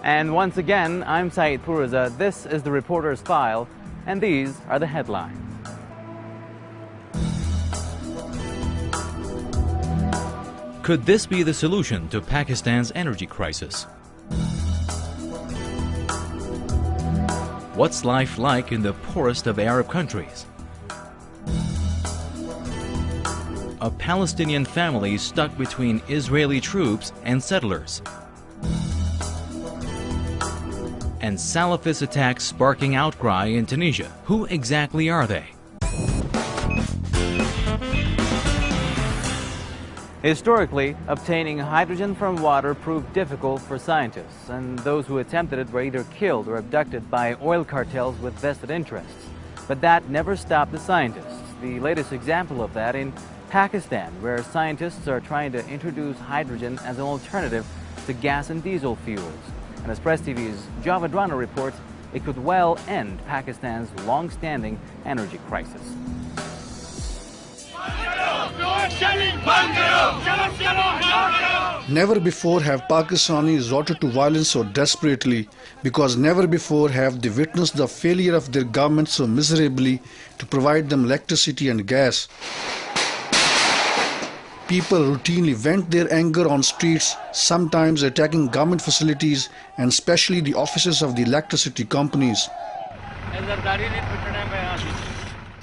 And once again, I'm Saeed Puruza. This is the Reporter's File, and these are the headlines. Could this be the solution to Pakistan's energy crisis? What's life like in the poorest of Arab countries? A Palestinian family stuck between Israeli troops and settlers. And Salafist attacks sparking outcry in Tunisia. Who exactly are they? Historically, obtaining hydrogen from water proved difficult for scientists, and those who attempted it were either killed or abducted by oil cartels with vested interests. But that never stopped the scientists. The latest example of that in Pakistan, where scientists are trying to introduce hydrogen as an alternative to gas and diesel fuels. And as Press TV's Javed Rana reports, it could well end Pakistan's long-standing energy crisis. Never before have Pakistanis resorted to violence so desperately, because never before have they witnessed the failure of their government so miserably to provide them electricity and gas. People routinely vent their anger on streets, sometimes attacking government facilities and especially the offices of the electricity companies.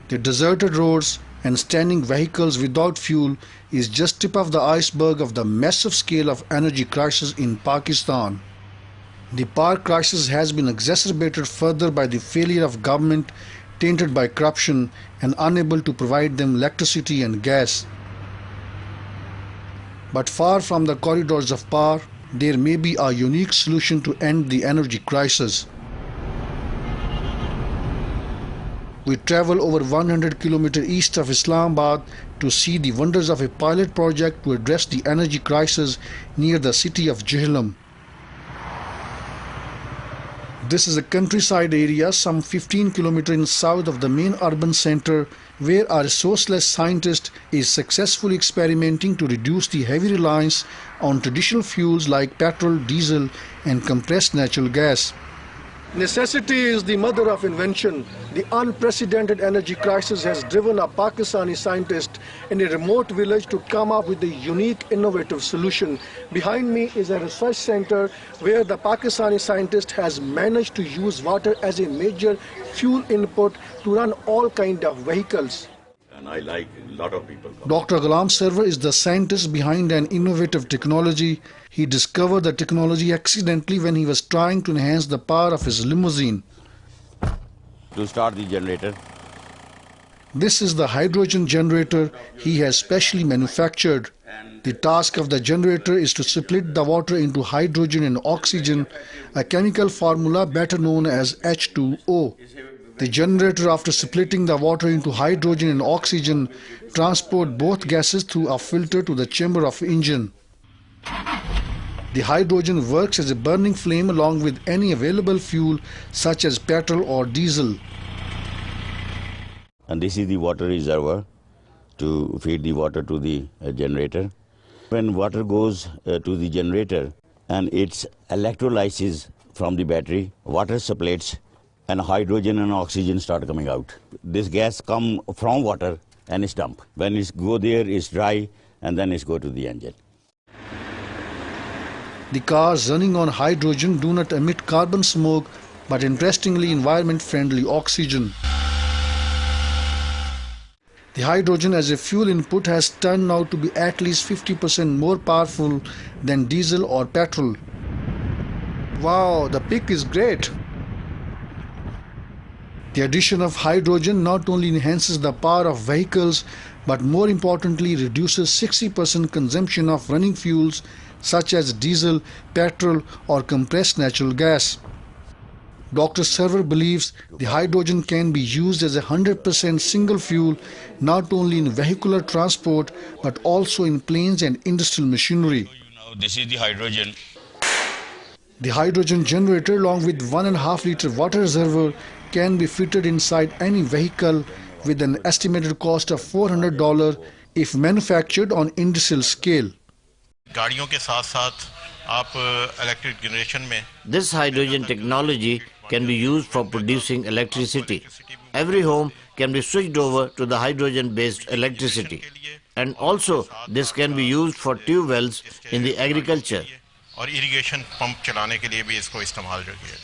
The deserted roads and standing vehicles without fuel is just tip of the iceberg of the massive scale of energy crisis in Pakistan. The power crisis has been exacerbated further by the failure of government, tainted by corruption and unable to provide them electricity and gas. But far from the corridors of power, there may be a unique solution to end the energy crisis. We travel over 100 kilometers east of Islamabad to see the wonders of a pilot project to address the energy crisis near the city of Jhelum. This is a countryside area some 15 kilometers south of the main urban center, where a resourceless scientist is successfully experimenting to reduce the heavy reliance on traditional fuels like petrol, diesel and compressed natural gas. Necessity is the mother of invention. The unprecedented energy crisis has driven a Pakistani scientist in a remote village to come up with a unique, innovative solution. Behind me is a research center where the Pakistani scientist has managed to use water as a major fuel input to run all kinds of vehicles. And I like a lot of people. Dr. Ghulam Sarwar is the scientist behind an innovative technology. He discovered the technology accidentally when he was trying to enhance the power of his limousine. To start the generator. This is the hydrogen generator he has specially manufactured. The task of the generator is to split the water into hydrogen and oxygen, a chemical formula better known as H2O. The generator, after splitting the water into hydrogen and oxygen, transport both gases through a filter to the chamber of engine. The hydrogen works as a burning flame along with any available fuel such as petrol or diesel. And this is the water reservoir to feed the water to the generator. When water goes to the generator and its electrolysis from the battery, water separates and hydrogen and oxygen start coming out. This gas come from water and is dumped. When it go there, it's dry and then it go to the engine. The cars running on hydrogen do not emit carbon smoke, but interestingly environment-friendly oxygen. The hydrogen as a fuel input has turned out to be at least 50% more powerful than diesel or petrol. Wow, the pic is great! The addition of hydrogen not only enhances the power of vehicles, but more importantly reduces 60% consumption of running fuels such as diesel, petrol or compressed natural gas. Dr. Server believes the hydrogen can be used as a 100% single fuel not only in vehicular transport but also in planes and industrial machinery. This is the hydrogen. The hydrogen generator along with 1.5 liter water reservoir can be fitted inside any vehicle with an estimated cost of $400 if manufactured on industrial scale. गाड़ियों के साथ-साथ आप electric generation में This hydrogen technology can be used for producing electricity. Every home can be switched over to the hydrogen-based electricity. And also, this can be used for tube wells in the agriculture. और irrigation pump चलाने के लिए भी इसको इस्तेमाल किया.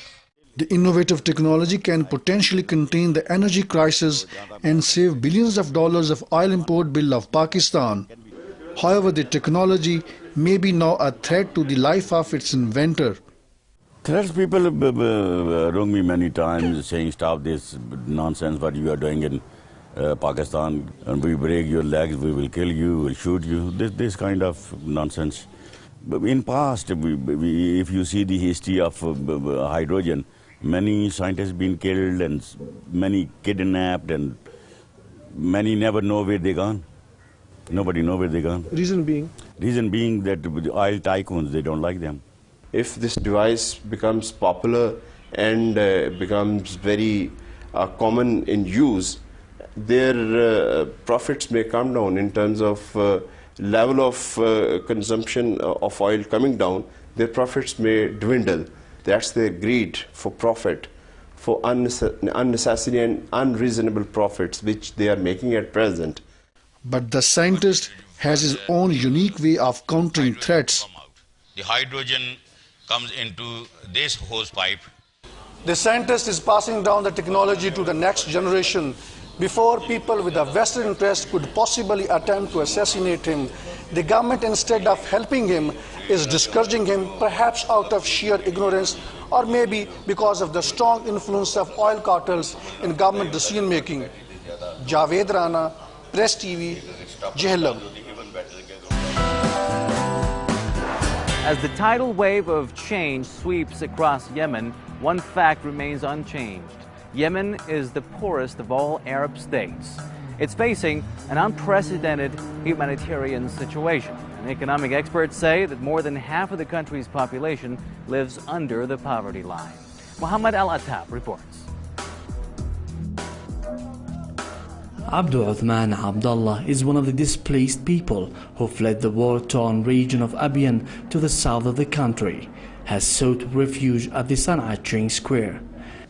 The innovative technology can potentially contain the energy crisis and save billions of dollars of oil import bill of Pakistan. However, the technology may be now a threat to the life of its inventor. Threats, people rung me many times saying, stop this nonsense what you are doing in Pakistan, and we break your legs, we will kill you, we will shoot you, this kind of nonsense. In past, if you see the history of hydrogen, many scientists been killed and many kidnapped and many never know where they gone. Nobody know where they gone. Reason being? Reason being that the oil tycoons, they don't like them. If this device becomes popular and becomes very common in use, their profits may come down in terms of level of consumption of oil coming down. Their profits may dwindle. That's their greed for profit, for unnecessary and unreasonable profits which they are making at present. But the scientist has his own unique way of countering threats. The hydrogen comes into this hose pipe. The scientist is passing down the technology to the next generation. Before people with a vested interest could possibly attempt to assassinate him, the government, instead of helping him, is discouraging him, perhaps out of sheer ignorance or maybe because of the strong influence of oil cartels in government decision-making. Javed Rana, Press TV, Jhelum. As the tidal wave of change sweeps across Yemen, one fact remains unchanged. Yemen is the poorest of all Arab states. It's facing an unprecedented humanitarian situation. And economic experts say that more than half of the country's population lives under the poverty line. Muhammad Al-Attab reports. Abdu Uthman Abdullah is one of the displaced people who fled the war-torn region of Abiyan to the south of the country, has sought refuge at the Sana'a train square.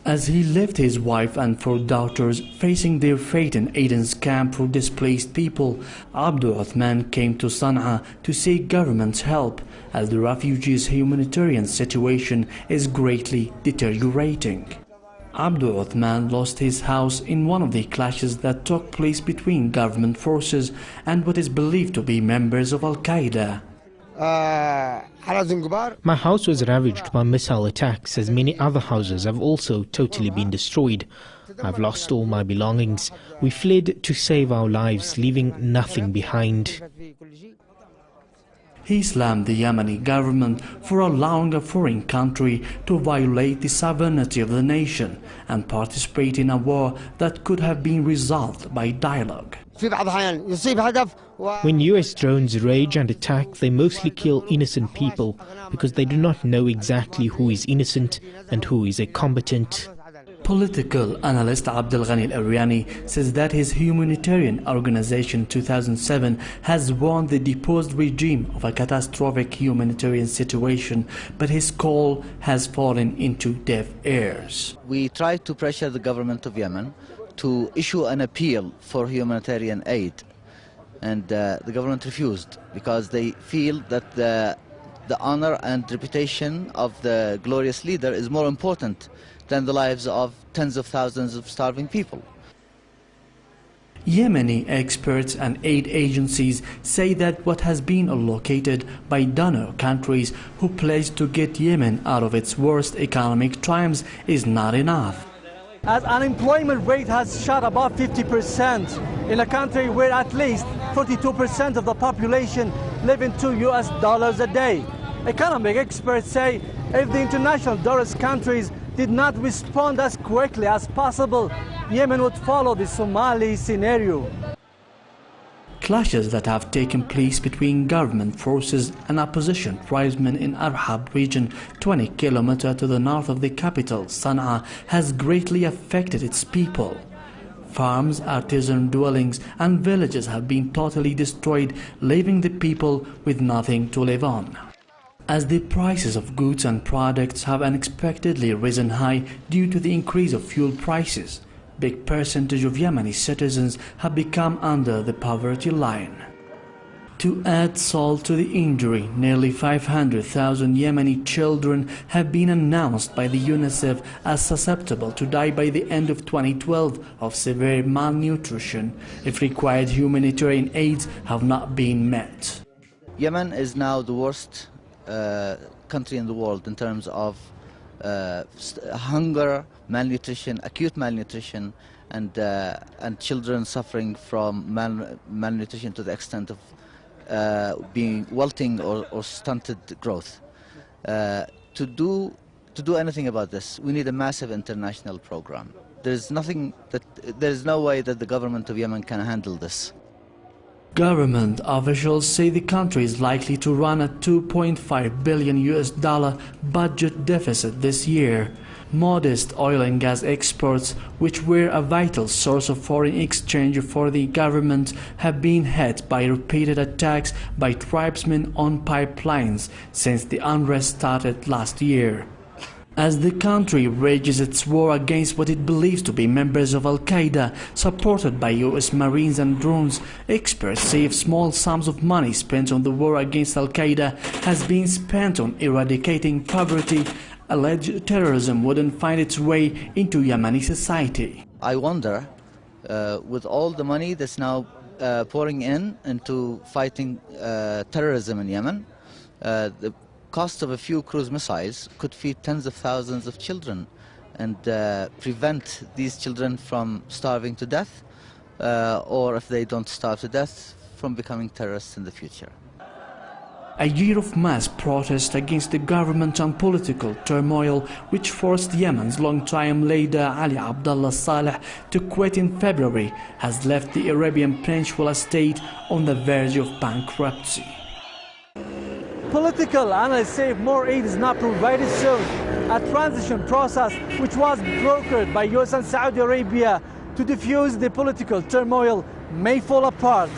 As he left his wife and 4 daughters facing their fate in Aiden's camp for displaced people, Abdu Uthman came to Sana'a to seek government's help as the refugees' humanitarian situation is greatly deteriorating. Abdu Uthman lost his house in one of the clashes that took place between government forces and what is believed to be members of Al-Qaeda. My house was ravaged by missile attacks, as many other houses have also totally been destroyed. I've lost all my belongings. We fled to save our lives, leaving nothing behind. He slammed the Yemeni government for allowing a foreign country to violate the sovereignty of the nation and participate in a war that could have been resolved by dialogue. When US drones rage and attack, they mostly kill innocent people because they do not know exactly who is innocent and who is a combatant. Political analyst Abdel Ghani Al-Aryani says that his humanitarian organization 2007 has warned the deposed regime of a catastrophic humanitarian situation, but his call has fallen into deaf ears. We tried to pressure the government of Yemen to issue an appeal for humanitarian aid, and the government refused because they feel that the honor and reputation of the glorious leader is more important than the lives of tens of thousands of starving people. Yemeni experts and aid agencies say that what has been allocated by donor countries who pledged to get Yemen out of its worst economic times is not enough. As unemployment rate has shot above 50% in a country where at least 42% of the population live in $2 a day. Economic experts say if the international donors countries did not respond as quickly as possible, Yemen would follow the Somali scenario. Clashes that have taken place between government forces and opposition tribesmen in Arhab region, 20 kilometers to the north of the capital, Sana'a, has greatly affected its people. Farms, artisan dwellings and villages have been totally destroyed, leaving the people with nothing to live on. As the prices of goods and products have unexpectedly risen high due to the increase of fuel prices, big percentage of Yemeni citizens have become under the poverty line. To add salt to the injury, nearly 500,000 Yemeni children have been announced by the UNICEF as susceptible to die by the end of 2012 of severe malnutrition if required humanitarian aids have not been met. Yemen is now the worst country in the world in terms of hunger, malnutrition, acute malnutrition, and children suffering from malnutrition to the extent of being wilting or stunted growth. To do anything about this, we need a massive international program. There is no way that the government of Yemen can handle this. Government officials say the country is likely to run a $2.5 billion budget deficit this year. Modest oil and gas exports, which were a vital source of foreign exchange for the government, have been hit by repeated attacks by tribesmen on pipelines since the unrest started last year. As the country rages its war against what it believes to be members of Al-Qaeda, supported by US Marines and drones, experts say if small sums of money spent on the war against Al-Qaeda has been spent on eradicating poverty, alleged terrorism wouldn't find its way into Yemeni society. I wonder, with all the money that's now pouring into fighting terrorism in Yemen, the cost of a few cruise missiles could feed tens of thousands of children and prevent these children from starving to death, or if they don't starve to death, from becoming terrorists in the future. A year of mass protest against the government and political turmoil which forced Yemen's long-time leader Ali Abdullah Saleh to quit in February has left the Arabian Peninsula state on the verge of bankruptcy. Political analysts say if more aid is not provided soon, a transition process which was brokered by US and Saudi Arabia to defuse the political turmoil may fall apart.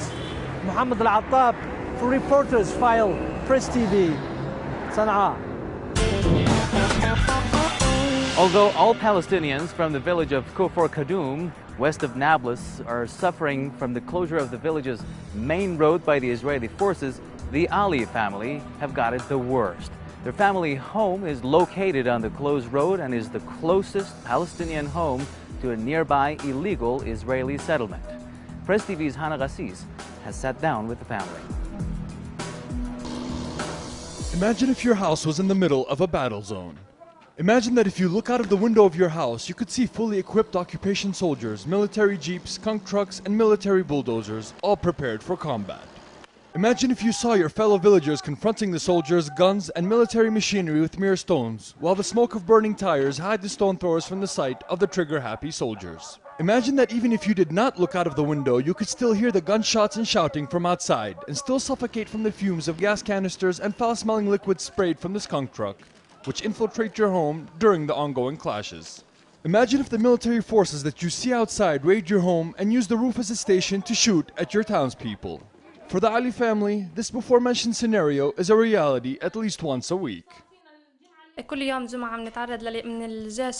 Mohammed Al-Attab for Reporters File, Press TV, Sana'a. Although all Palestinians from the village of Kufr Kadum, west of Nablus, are suffering from the closure of the village's main road by the Israeli forces, the Ali family have got it the worst. Their family home is located on the closed road and is the closest Palestinian home to a nearby illegal Israeli settlement. Press TV's Hana Ghassis has sat down with the family. Imagine if your house was in the middle of a battle zone. Imagine that if you look out of the window of your house, you could see fully equipped occupation soldiers, military jeeps, skunk trucks, and military bulldozers, all prepared for combat. Imagine if you saw your fellow villagers confronting the soldiers, guns, and military machinery with mere stones, while the smoke of burning tires hide the stone throwers from the sight of the trigger-happy soldiers. Imagine that even if you did not look out of the window, you could still hear the gunshots and shouting from outside, and still suffocate from the fumes of gas canisters and foul-smelling liquids sprayed from the skunk truck, which infiltrate your home during the ongoing clashes. Imagine if the military forces that you see outside raid your home and use the roof as a station to shoot at your townspeople. For the Ali family, this before-mentioned scenario is a reality at least once a week.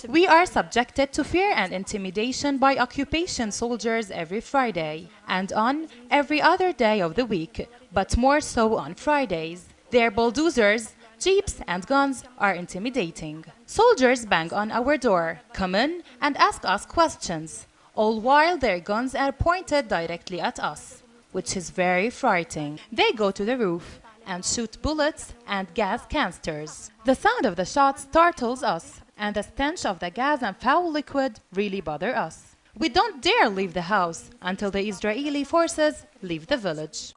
We are subjected to fear and intimidation by occupation soldiers every Friday and on every other day of the week, but more so on Fridays. Their bulldozers, jeeps and guns are intimidating. Soldiers bang on our door, come in and ask us questions, all while their guns are pointed directly at us, which is very frightening. They go to the roof and shoot bullets and gas canisters. The sound of the shots startles us, and the stench of the gas and foul liquid really bother us. We don't dare leave the house until the Israeli forces leave the village.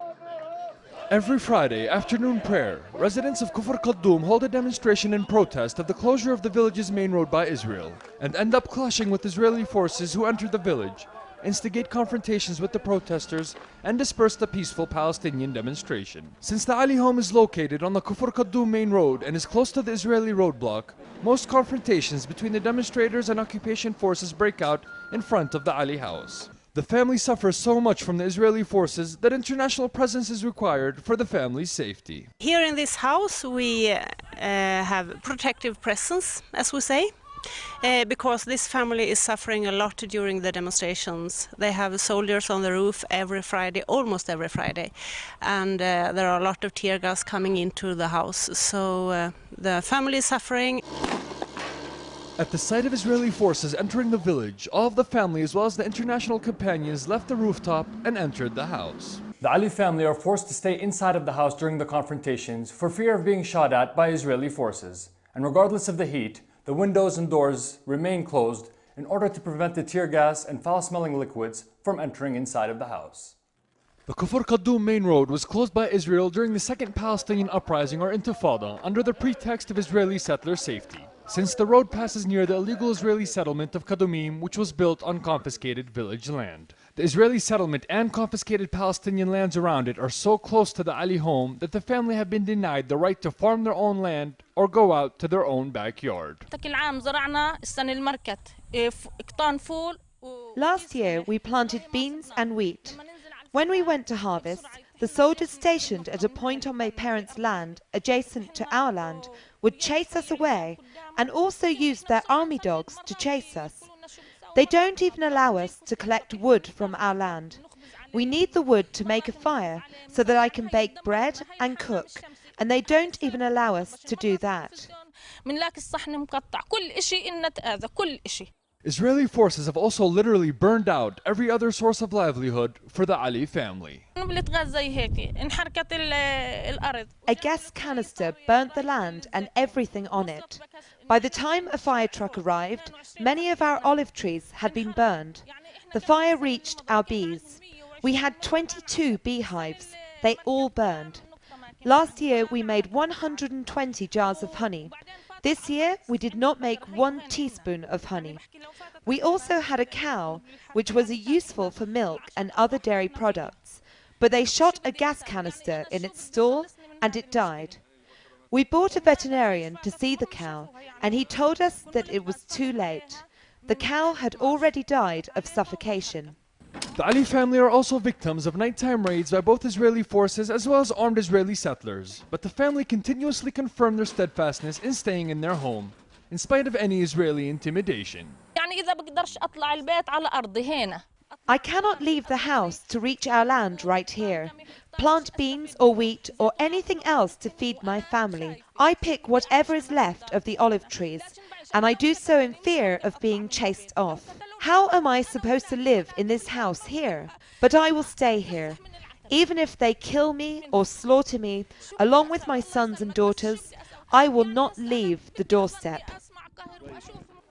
Every Friday afternoon prayer, residents of Kufr Qaddoum hold a demonstration in protest of the closure of the village's main road by Israel and end up clashing with Israeli forces who enter the village, instigate confrontations with the protesters, and disperse the peaceful Palestinian demonstration. Since the Ali home is located on the Kufr Qaddoum main road and is close to the Israeli roadblock, most confrontations between the demonstrators and occupation forces break out in front of the Ali house. The family suffers so much from the Israeli forces that international presence is required for the family's safety. Here in this house we have protective presence, as we say, because this family is suffering a lot during the demonstrations. They have soldiers on the roof every Friday, almost every Friday, and there are a lot of tear gas coming into the house, so the family is suffering. At the sight of Israeli forces entering the village, all of the family as well as the international companions left the rooftop and entered the house. The Ali family are forced to stay inside of the house during the confrontations for fear of being shot at by Israeli forces. And regardless of the heat, the windows and doors remain closed in order to prevent the tear gas and foul-smelling liquids from entering inside of the house. The Kufr Qaddoum main road was closed by Israel during the Second Palestinian Uprising or Intifada under the pretext of Israeli settler safety, since the road passes near the illegal Israeli settlement of Kadumim, which was built on confiscated village land. The Israeli settlement and confiscated Palestinian lands around it are so close to the Ali home that the family have been denied the right to farm their own land or go out to their own backyard. Last year we planted beans and wheat. When we went to harvest, the soldiers stationed at a point on my parents' land, adjacent to our land, would chase us away and also use their army dogs to chase us. They don't even allow us to collect wood from our land. We need the wood to make a fire so that I can bake bread and cook, and they don't even allow us to do that. Israeli forces have also literally burned out every other source of livelihood for the Ali family. A gas canister burnt the land and everything on it. By the time a fire truck arrived, many of our olive trees had been burned. The fire reached our bees. We had 22 beehives. They all burned. Last year we made 120 jars of honey. This year we did not make 1 teaspoon of honey. We also had a cow, which was useful for milk and other dairy products, but they shot a gas canister in its stall and it died. We bought a veterinarian to see the cow, and he told us that it was too late. The cow had already died of suffocation. The Ali family are also victims of nighttime raids by both Israeli forces as well as armed Israeli settlers, but the family continuously confirm their steadfastness in staying in their home, in spite of any Israeli intimidation. I cannot leave the house to reach our land right here, plant beans or wheat or anything else to feed my family. I pick whatever is left of the olive trees, and I do so in fear of being chased off. How am I supposed to live in this house here? But I will stay here. Even if they kill me or slaughter me, along with my sons and daughters, I will not leave the doorstep.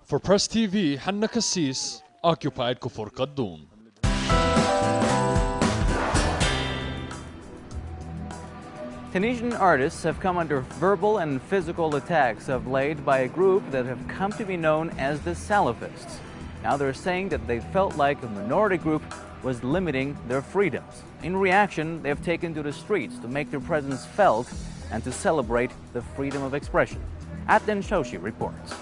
For Press TV, Hanna Kassis, occupied Kufr Qaddoum. Tunisian artists have come under verbal and physical attacks of late by a group that have come to be known as the Salafists. Now they're saying that they felt like a minority group was limiting their freedoms. In reaction, they have taken to the streets to make their presence felt and to celebrate the freedom of expression. Adnan Shoshi reports.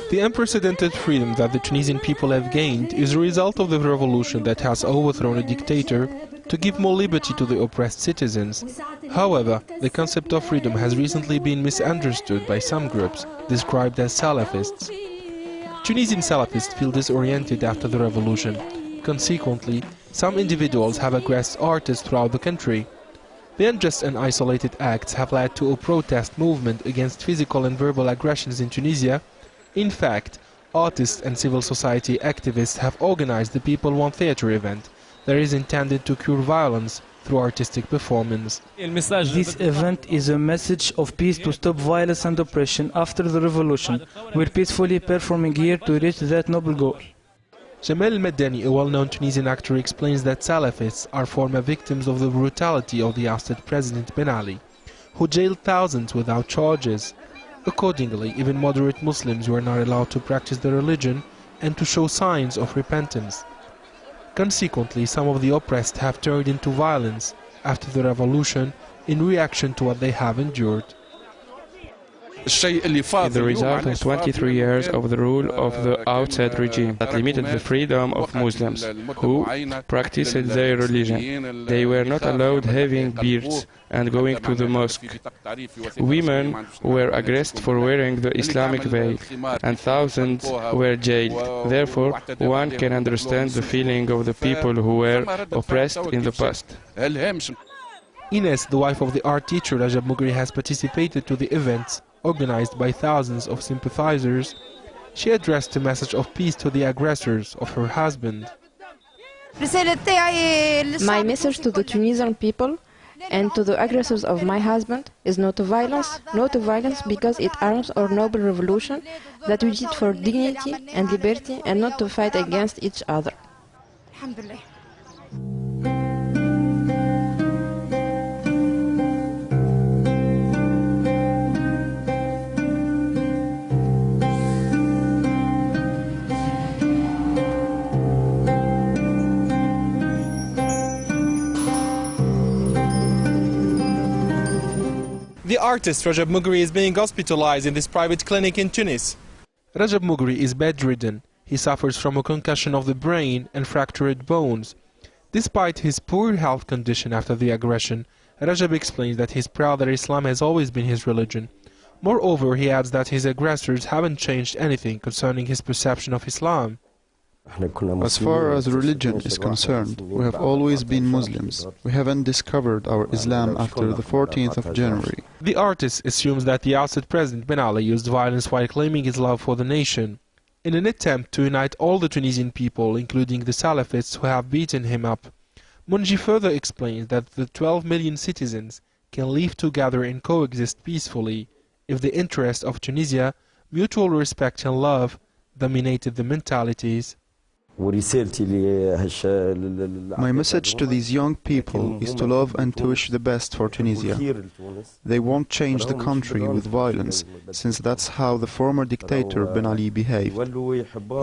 The unprecedented freedom that the Tunisian people have gained is a result of the revolution that has overthrown a dictator to give more liberty to the oppressed citizens. However, the concept of freedom has recently been misunderstood by some groups, described as Salafists. Tunisian Salafists feel disoriented after the revolution. Consequently, some individuals have aggressed artists throughout the country. The unjust and isolated acts have led to a protest movement against physical and verbal aggressions in Tunisia. In fact, artists and civil society activists have organized the People Want Theatre event that is intended to cure violence through artistic performance. This event is a message of peace to stop violence and oppression after the revolution. We're peacefully performing here to reach that noble goal. Jamal Medani, a well-known Tunisian actor, explains that Salafists are former victims of the brutality of the ousted President Ben Ali, who jailed thousands without charges. Accordingly, even moderate Muslims were not allowed to practice their religion and to show signs of repentance. Consequently, some of the oppressed have turned into violence after the revolution in reaction to what they have endured. The result of 23 years of the rule of the outside regime that limited the freedom of Muslims who practiced their religion. They were not allowed having beards and going to the mosque. Women were aggressed for wearing the Islamic veil, and thousands were jailed. Therefore, one can understand the feeling of the people who were oppressed in the past. Ines, the wife of the art teacher Rajab Mugri, has participated to the events organized by thousands of sympathizers. She addressed a message of peace to the aggressors of her husband. My message to the Tunisian people and to the aggressors of my husband is no to violence because it harms our noble revolution that we did for dignity and liberty, and not to fight against each other. The artist Rajab Mugri is being hospitalized in this private clinic in Tunis. Rajab Mugri is bedridden. He suffers from a concussion of the brain and fractured bones. Despite his poor health condition after the aggression, Rajab explains that he's proud that Islam has always been his religion. Moreover, he adds that his aggressors haven't changed anything concerning his perception of Islam. As far as religion is concerned, we have always been Muslims. We haven't discovered our Islam after the 14th of January. The artist assumes that the ousted President Ben Ali used violence while claiming his love for the nation. In an attempt to unite all the Tunisian people, including the Salafists who have beaten him up, Munji further explains that the 12 million citizens can live together and coexist peacefully if the interests of Tunisia, mutual respect and love, dominated the mentalities. My message to these young people is to love and to wish the best for Tunisia. They won't change the country with violence, since that's how the former dictator Ben Ali behaved.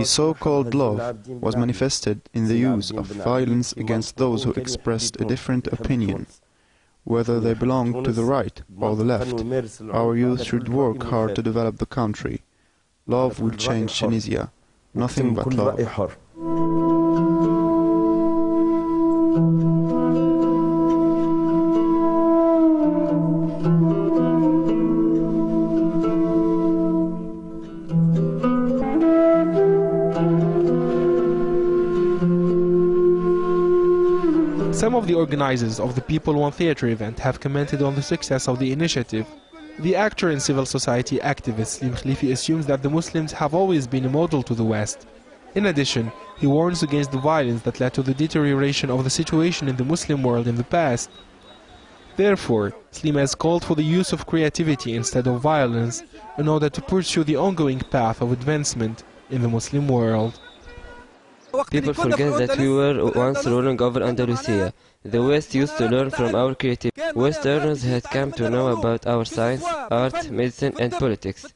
His so-called love was manifested in the use of violence against those who expressed a different opinion. Whether they belong to the right or the left, our youth should work hard to develop the country. Love will change Tunisia, nothing but love. Some of the organizers of the People One Theatre event have commented on the success of the initiative. The actor and civil society activist Slim Khalifi assumes that the Muslims have always been a model to the West. In addition, he warns against the violence that led to the deterioration of the situation in the Muslim world in the past. Therefore, Slim has called for the use of creativity instead of violence in order to pursue the ongoing path of advancement in the Muslim world. People forget that we were once ruling over Andalusia. The West used to learn from our creativity. Westerners had come to know about our science, art, medicine and politics.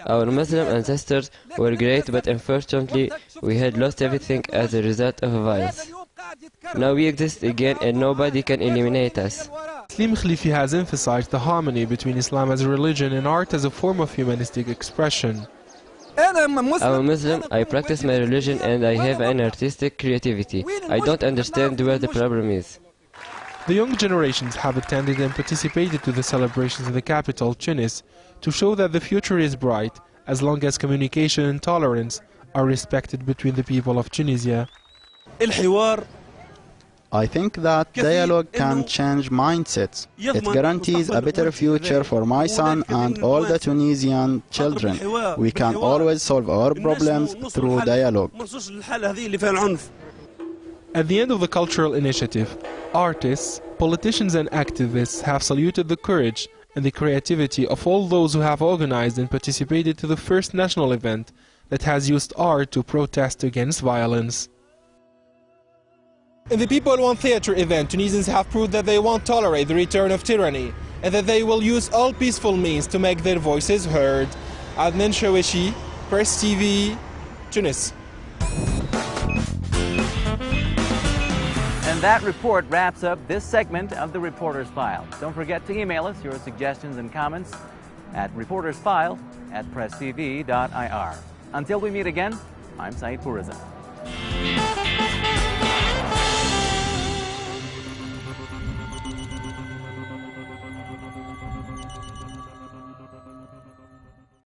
Our Muslim ancestors were great, but unfortunately we had lost everything as a result of violence. Now we exist again and nobody can eliminate us. Slim Khalifi has emphasized the harmony between Islam as a religion and art as a form of humanistic expression. I'm a Muslim, I practice my religion and I have an artistic creativity. I don't understand where the problem is. The young generations have attended and participated to the celebrations in the capital, Tunis, to show that the future is bright as long as communication and tolerance are respected between the people of Tunisia. I think that dialogue can change mindsets. It guarantees a better future for my son and all the Tunisian children. We can always solve our problems through dialogue. At the end of the cultural initiative, artists, politicians and activists have saluted the courage and the creativity of all those who have organized and participated to the first national event that has used art to protest against violence. In the People Want Theatre event, Tunisians have proved that they won't tolerate the return of tyranny and that they will use all peaceful means to make their voices heard. Adnan Shawishi, Press TV, Tunis. And that report wraps up this segment of the Reporter's File. Don't forget to email us your suggestions and comments at reportersfile@presstv.ir. Until we meet again, I'm Saeed Pourizan.